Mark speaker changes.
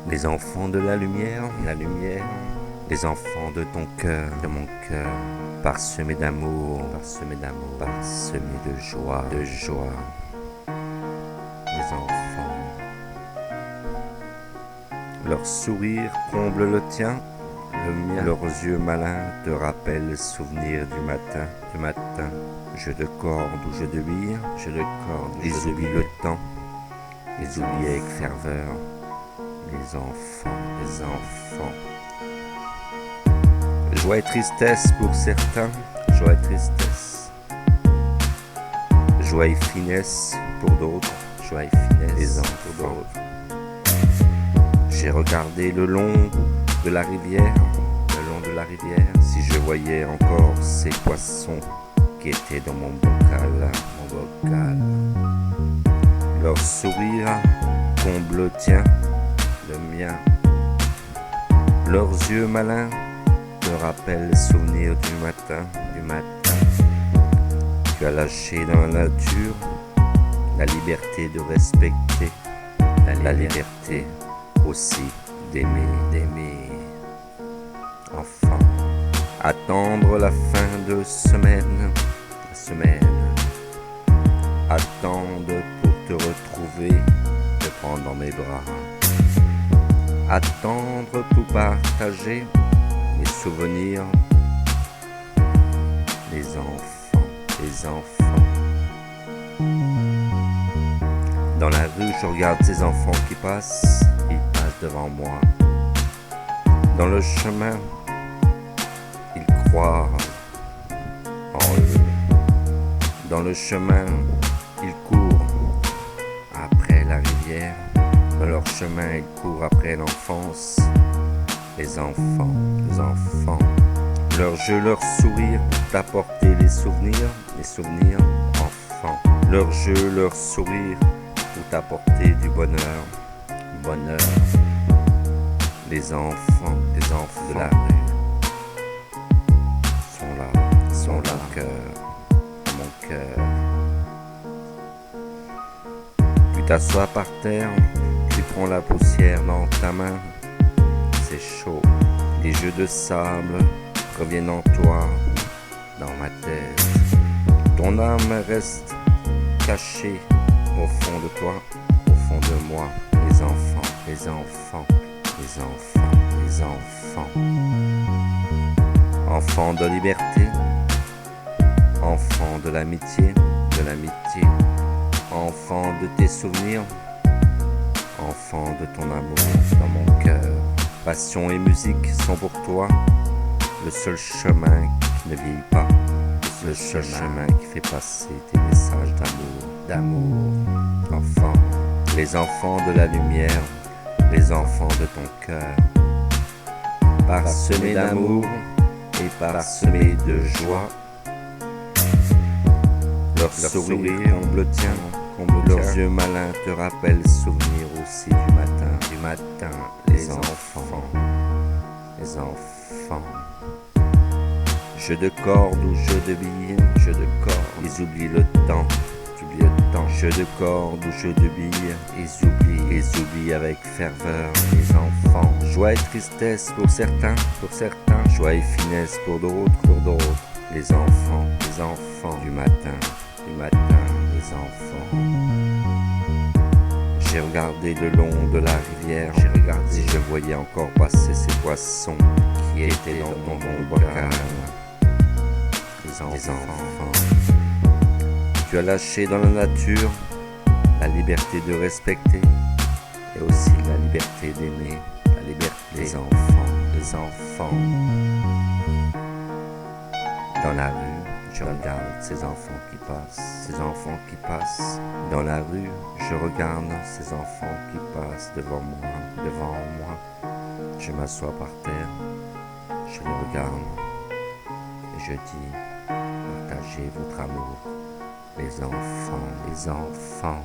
Speaker 1: Les enfants de la lumière, les enfants de ton cœur, de mon cœur, parsemés d'amour, parsemés de joie, les enfants. Leur sourire comble le tien, le mien. Leurs yeux malins te rappellent le souvenir du matin. Jeu de cordes ou jeu de bille, ils oublient le temps, ils oublient avec ferveur. Les enfants. Joie et tristesse pour certains, joie et tristesse. Joie et finesse pour d'autres, les enfants pour d'autres. J'ai regardé le long de la rivière, si je voyais encore ces poissons qui étaient dans mon bocal. Leur sourire comble le tien, le mien. Leurs yeux malins te rappellent le souvenir du matin. Tu as lâché dans la nature la liberté de respecter, la liberté aussi d'aimer. Enfant, attendre la fin de semaine, attendre pour te retrouver, te prendre dans mes bras. Attendre pour partager mes souvenirs. Les enfants. Dans la rue, je regarde ces enfants qui passent devant moi. Dans le chemin, ils croient en eux. Dans le chemin, ils courent après la rivière. Dans leur chemin, ils courent après l'enfance. Les enfants. Leur jeu, leur sourire, t'apporter les souvenirs, enfants. Leur jeu, leur sourire, pour t'apporter du bonheur. Les enfants de la rue sont là, mon cœur. Tu t'assois par terre, tu prends la poussière dans ta main. C'est chaud, les jeux de sable reviennent en toi, dans ma tête. Ton âme reste cachée au fond de toi, au fond de moi. Les enfants. Enfants de liberté, enfants de l'amitié, enfants de tes souvenirs, enfants de ton amour dans mon cœur. Passion et musique sont pour toi le seul chemin qui ne vieillit pas, le seul chemin qui fait passer tes messages d'amour. Enfants, les enfants de la lumière, les enfants de ton cœur, parsemés d'amour et parsemés de joie. Leur sourire comble le tien, leurs yeux malins te rappellent le souvenir aussi du matin. Les enfants. Jeu de cordes ou jeu de billes, ils oublient le temps. Jeu de cordes ou jeu de billes, ils oublient avec ferveur. Les enfants. Joie et tristesse pour certains, joie et finesse pour d'autres. Les enfants du matin, les enfants. J'ai regardé le long de la rivière, si je voyais encore passer ces poissons qui étaient dans mon bocal. Les enfants. Tu as lâché dans la nature la liberté de respecter et aussi la liberté d'aimer, les enfants. Dans la rue, je regarde ces enfants qui passent. Dans la rue, je regarde ces enfants qui passent devant moi. Je m'assois par terre, je les regarde et je dis, partagez votre amour. Les enfants.